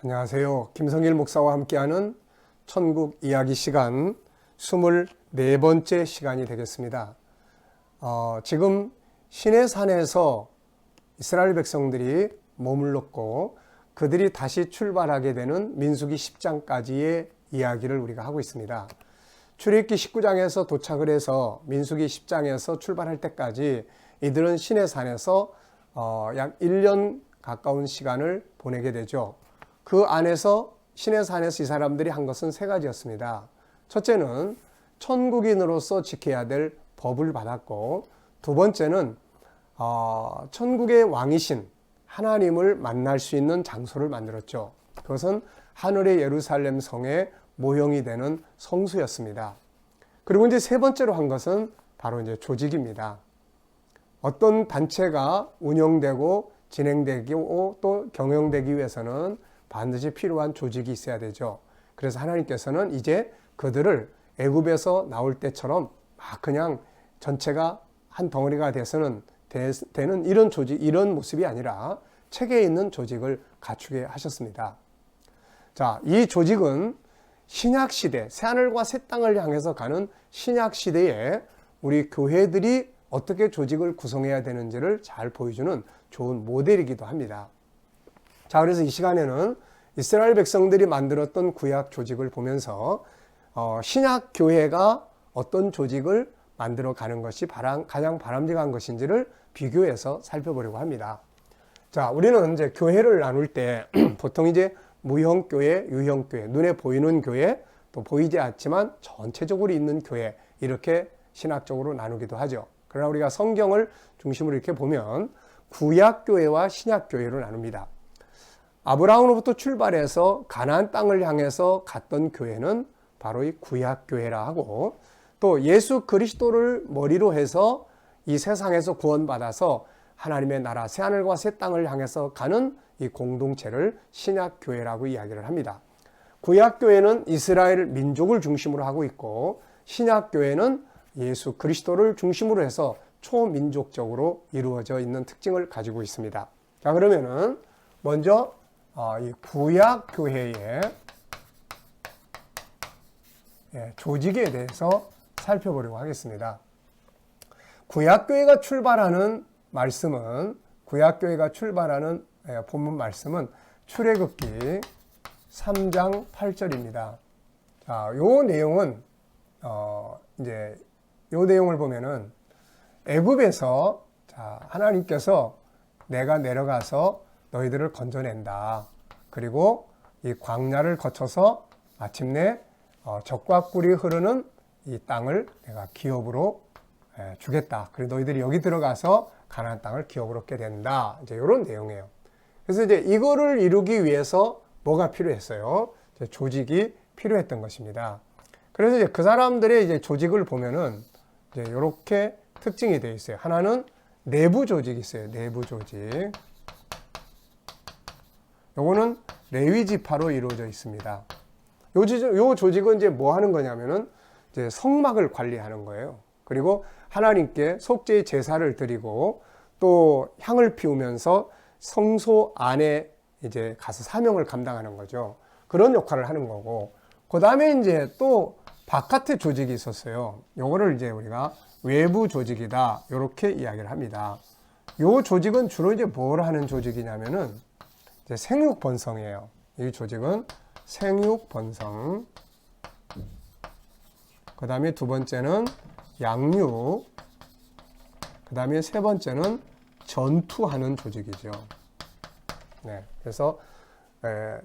안녕하세요. 김성일 목사와 함께하는 천국 이야기 시간 24번째 시간이 되겠습니다. 지금 시내산에서 이스라엘 백성들이 머물렀고 그들이 다시 출발하게 되는 민수기 10장까지의 이야기를 우리가 하고 있습니다. 출애굽기 19장에서 도착을 해서 민수기 10장에서 출발할 때까지 이들은 시내산에서 약 1년 가까운 시간을 보내게 되죠. 그 안에서 시내산에서 이 사람들이 한 것은 세 가지였습니다. 첫째는 천국인으로서 지켜야 될 법을 받았고, 두 번째는 천국의 왕이신 하나님을 만날 수 있는 장소를 만들었죠. 그것은 하늘의 예루살렘 성의 모형이 되는 성수였습니다. 그리고 이제 세 번째로 한 것은 바로 이제 조직입니다. 어떤 단체가 운영되고 진행되고 또 경영되기 위해서는 반드시 필요한 조직이 있어야 되죠. 그래서 하나님께서는 이제 그들을 애굽에서 나올 때처럼 막 그냥 전체가 한 덩어리가 돼서는 되는 이런 조직, 이런 모습이 아니라 체계에 있는 조직을 갖추게 하셨습니다. 자, 이 조직은 신약 시대, 새하늘과 새 땅을 향해서 가는 신약 시대에 우리 교회들이 어떻게 조직을 구성해야 되는지를 잘 보여주는 좋은 모델이기도 합니다. 자, 그래서 이 시간에는 이스라엘 백성들이 만들었던 구약 조직을 보면서 신약 교회가 어떤 조직을 만들어 가는 것이 가장 바람직한 것인지를 비교해서 살펴보려고 합니다. 자, 우리는 이제 교회를 나눌 때 보통 이제 무형교회, 유형교회, 눈에 보이는 교회, 또 보이지 않지만 전체적으로 있는 교회, 이렇게 신학적으로 나누기도 하죠. 그러나 우리가 성경을 중심으로 이렇게 보면 구약교회와 신약교회로 나눕니다. 아브라함으로부터 출발해서 가나안 땅을 향해서 갔던 교회는 바로 이 구약교회라 하고, 또 예수 그리스도를 머리로 해서 이 세상에서 구원받아서 하나님의 나라 새하늘과 새 땅을 향해서 가는 이 공동체를 신약교회라고 이야기를 합니다. 구약교회는 이스라엘 민족을 중심으로 하고 있고, 신약교회는 예수 그리스도를 중심으로 해서 초민족적으로 이루어져 있는 특징을 가지고 있습니다. 자, 그러면은 먼저 이 구약교회의 조직에 대해서 살펴보려고 하겠습니다. 구약교회가 출발하는 말씀은, 구약교회가 출발하는 본문 말씀은 출애굽기 3장 8절입니다. 자, 요 내용은 이제 요 내용을 보면은 애굽에서 하나님께서 내가 내려가서 너희들을 건져낸다. 그리고 이 광야를 거쳐서 마침내 젖과 꿀이 흐르는 이 땅을 내가 기업으로 주겠다. 그리고 너희들이 여기 들어가서 가나안 땅을 기업으로 얻게 된다. 이제 이런 내용이에요. 그래서 이제 이거를 이루기 위해서 뭐가 필요했어요? 이제 조직이 필요했던 것입니다. 그래서 이제 그 사람들의 이제 조직을 보면은 이제 이렇게 특징이 되어 있어요. 하나는 내부 조직이 있어요. 내부 조직. 요거는 레위 지파로 이루어져 있습니다. 요 조직은 이제 뭐 하는 거냐면은 이제 성막을 관리하는 거예요. 그리고 하나님께 속죄의 제사를 드리고 또 향을 피우면서 성소 안에 이제 가서 사명을 감당하는 거죠. 그런 역할을 하는 거고, 그 다음에 이제 또 바깥의 조직이 있었어요. 요거를 이제 우리가 외부 조직이다, 이렇게 이야기를 합니다. 요 조직은 주로 이제 뭘 하는 조직이냐면은 이제 생육 번성이에요. 이 조직은 생육 번성. 그 다음에 두 번째는 양육. 그 다음에 세 번째는 전투하는 조직이죠. 네. 그래서,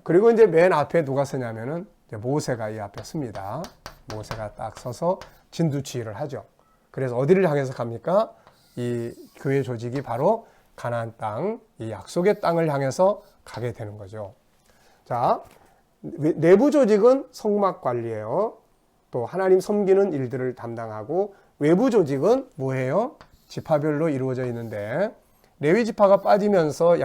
그리고 이제 맨 앞에 누가 서냐면은 이제 모세가 이 앞에 섭니다. 모세가 딱 서서 진두지휘를 하죠. 그래서 어디를 향해서 갑니까? 이 교회 조직이 바로 가나안 땅, 이 약속의 땅을 향해서 가게 되는 거죠. 자, 내부 조직은 성막 관리예요. 또 하나님 섬기는 일들을 담당하고, 외부 조직은 뭐예요? 지파별로 이루어져 있는데, 레위 지파가 빠지면서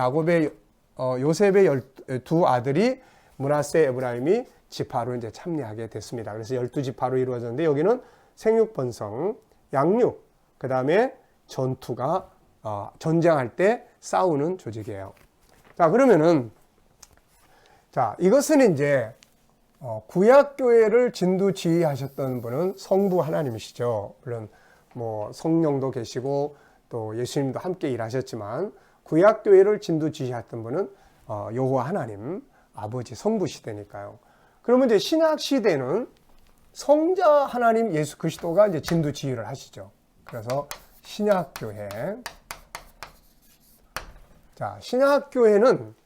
요셉의 두 아들이 므낫세, 에브라임이 지파로 이제 참여하게 됐습니다. 그래서 12지파로 이루어졌는데, 여기는 생육 번성, 양육, 그 다음에 전투가 전쟁할 때 싸우는 조직이에요. 자, 그러면은 자, 이것은 이제 구약교회를 진두지휘하셨던 분은 성부 하나님이시죠. 물론 뭐 성령도 계시고 또 예수님도 함께 일하셨지만 구약교회를 진두지휘했던 분은 여호와 하나님, 아버지 성부 시대니까요. 그러면 이제 신약 시대는 성자 하나님 예수 그리스도가 이제 진두지휘를 하시죠. 그래서 신약교회. 자, 신약교회는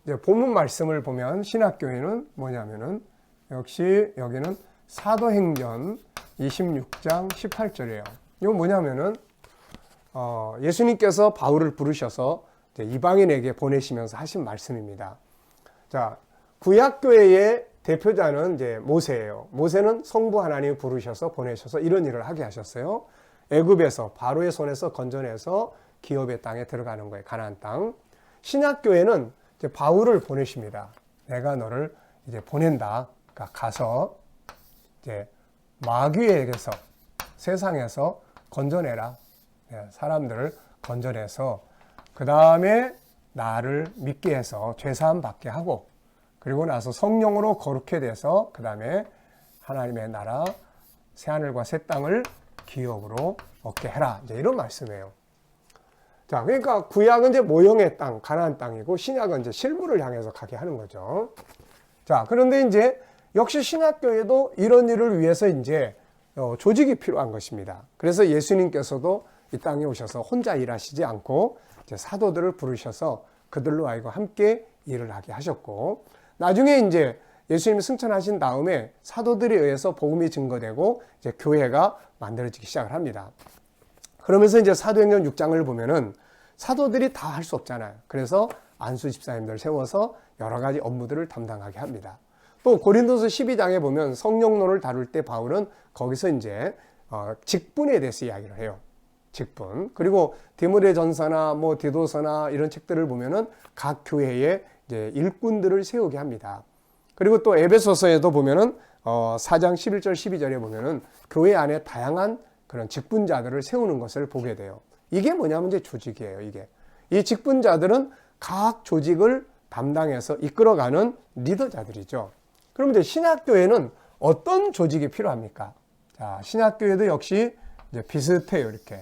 이제 본문 말씀을 보면 신약교회는 뭐냐면은 역시 여기는 사도행전 26장 18절이에요. 이거 뭐냐면은 예수님께서 바울을 부르셔서 이제 이방인에게 보내시면서 하신 말씀입니다. 자, 구약교회의 대표자는 이제 모세예요. 모세는 성부 하나님이 부르셔서 보내셔서 이런 일을 하게 하셨어요. 애굽에서 바로의 손에서 건져내서 기업의 땅에 들어가는 거예요. 가나안 땅. 신약교회는 이제 바울을 보내십니다. 내가 너를 이제 보낸다. 그러니까 가서 이제 마귀에게서 세상에서 건져내라. 사람들을 건져내서 그 다음에 나를 믿게 해서 죄사함 받게 하고 그리고 나서 성령으로 거룩해 돼서 그 다음에 하나님의 나라 새하늘과 새 땅을 기업으로 얻게 해라. 이제 이런 말씀이에요. 자, 그러니까 구약은 이제 모형의 땅, 가나안 땅이고 신약은 이제 실물을 향해서 가게 하는 거죠. 자, 그런데 이제 역시 신약교회도 이런 일을 위해서 이제 조직이 필요한 것입니다. 그래서 예수님께서도 이 땅에 오셔서 혼자 일하시지 않고 이제 사도들을 부르셔서 그들로 하여금 함께 일을 하게 하셨고 나중에 이제 예수님이 승천하신 다음에 사도들에 의해서 복음이 증거되고 이제 교회가 만들어지기 시작을 합니다. 그러면서 이제 사도행전 6장을 보면은 사도들이 다 할 수 없잖아요. 그래서 안수 집사님들 세워서 여러 가지 업무들을 담당하게 합니다. 또 고린도서 12장에 보면 성령론을 다룰 때 바울은 거기서 이제 직분에 대해서 이야기를 해요. 직분. 그리고 디모데전서나 뭐 디도서나 이런 책들을 보면은 각 교회에 이제 일꾼들을 세우게 합니다. 그리고 또 에베소서에도 보면은 4장 11절 12절에 보면은 교회 안에 다양한 그런 직분자들을 세우는 것을 보게 돼요. 이게 뭐냐면 이제 조직이에요. 이게 이 직분자들은 각 조직을 담당해서 이끌어가는 리더자들이죠. 그럼 이제 신약교회는 어떤 조직이 필요합니까? 자, 신약교회도 역시 이제 비슷해요. 이렇게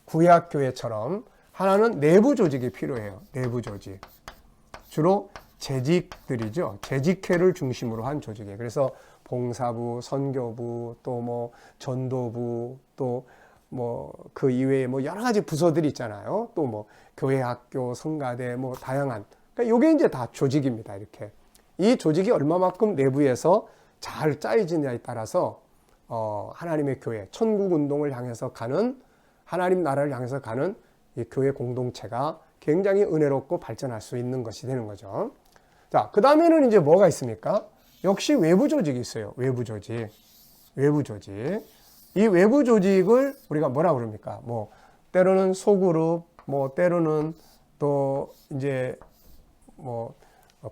구약교회처럼 하나는 내부 조직이 필요해요. 내부 조직. 주로 재직들이죠. 재직회를 중심으로 한 조직이에요. 그래서 봉사부, 선교부, 또 뭐 전도부, 또 뭐 그 이외에 뭐 여러 가지 부서들이 있잖아요. 또 뭐 교회 학교, 성가대 뭐 다양한. 그러니까 이게 이제 다 조직입니다. 이렇게. 이 조직이 얼마만큼 내부에서 잘 짜여지냐에 따라서 하나님의 교회, 천국 운동을 향해서 가는 하나님 나라를 향해서 가는 이 교회 공동체가 굉장히 은혜롭고 발전할 수 있는 것이 되는 거죠. 자, 그 다음에는 이제 뭐가 있습니까? 역시 외부 조직이 있어요. 외부 조직. 외부 조직. 이 외부 조직을 우리가 뭐라 그럽니까? 뭐, 때로는 소그룹, 뭐, 때로는 또 이제 뭐,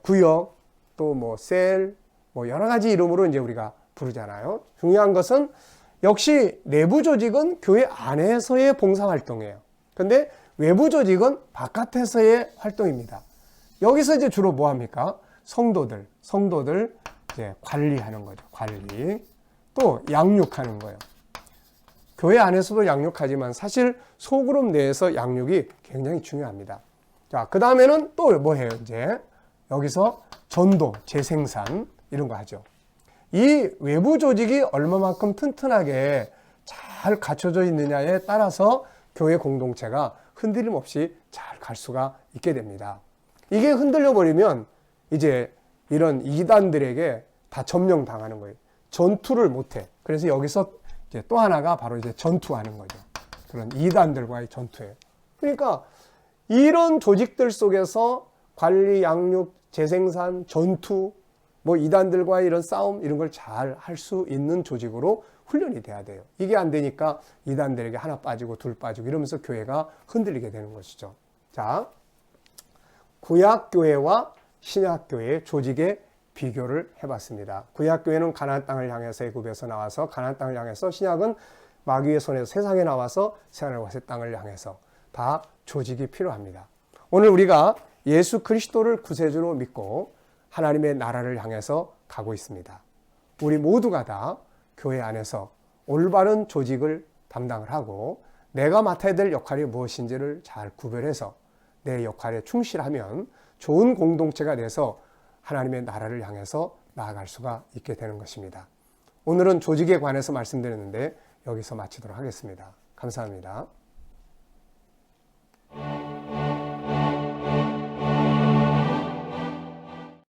구역, 또 뭐, 셀, 뭐, 여러 가지 이름으로 이제 우리가 부르잖아요. 중요한 것은 역시 내부 조직은 교회 안에서의 봉사활동이에요. 근데 외부 조직은 바깥에서의 활동입니다. 여기서 이제 주로 뭐 합니까? 성도들 이제 관리하는 거죠. 관리. 또 양육하는 거예요. 교회 안에서도 양육하지만 사실 소그룹 내에서 양육이 굉장히 중요합니다. 자, 그 다음에는 또 뭐 해요? 이제 여기서 전도, 재생산 이런 거 하죠. 이 외부 조직이 얼마만큼 튼튼하게 잘 갖춰져 있느냐에 따라서 교회 공동체가 흔들림 없이 잘 갈 수가 있게 됩니다. 이게 흔들려 버리면 이제 이런 이단들에게 다 점령당하는 거예요. 전투를 못해. 그래서 여기서 이제 또 하나가 바로 이제 전투하는 거죠. 그런 이단들과의 전투예요. 그러니까 이런 조직들 속에서 관리, 양육, 재생산, 전투, 뭐 이단들과의 이런 싸움 이런 걸 잘 할 수 있는 조직으로 훈련이 돼야 돼요. 이게 안 되니까 이단들에게 하나 빠지고 둘 빠지고 이러면서 교회가 흔들리게 되는 것이죠. 자, 구약교회와 신약교회의 조직의 비교를 해봤습니다. 구약교회는 가나안 땅을 향해서 애굽에서 나와서 가나안 땅을 향해서, 신약은 마귀의 손에서 세상에 나와서 새하늘과 새 땅을 향해서 다 조직이 필요합니다. 오늘 우리가 예수 그리스도를 구세주로 믿고 하나님의 나라를 향해서 가고 있습니다. 우리 모두가 다 교회 안에서 올바른 조직을 담당을 하고 내가 맡아야 될 역할이 무엇인지를 잘 구별해서 내 역할에 충실하면 좋은 공동체가 돼서 하나님의 나라를 향해서 나아갈 수가 있게 되는 것입니다. 오늘은 조직에 관해서 말씀드렸는데 여기서 마치도록 하겠습니다. 감사합니다.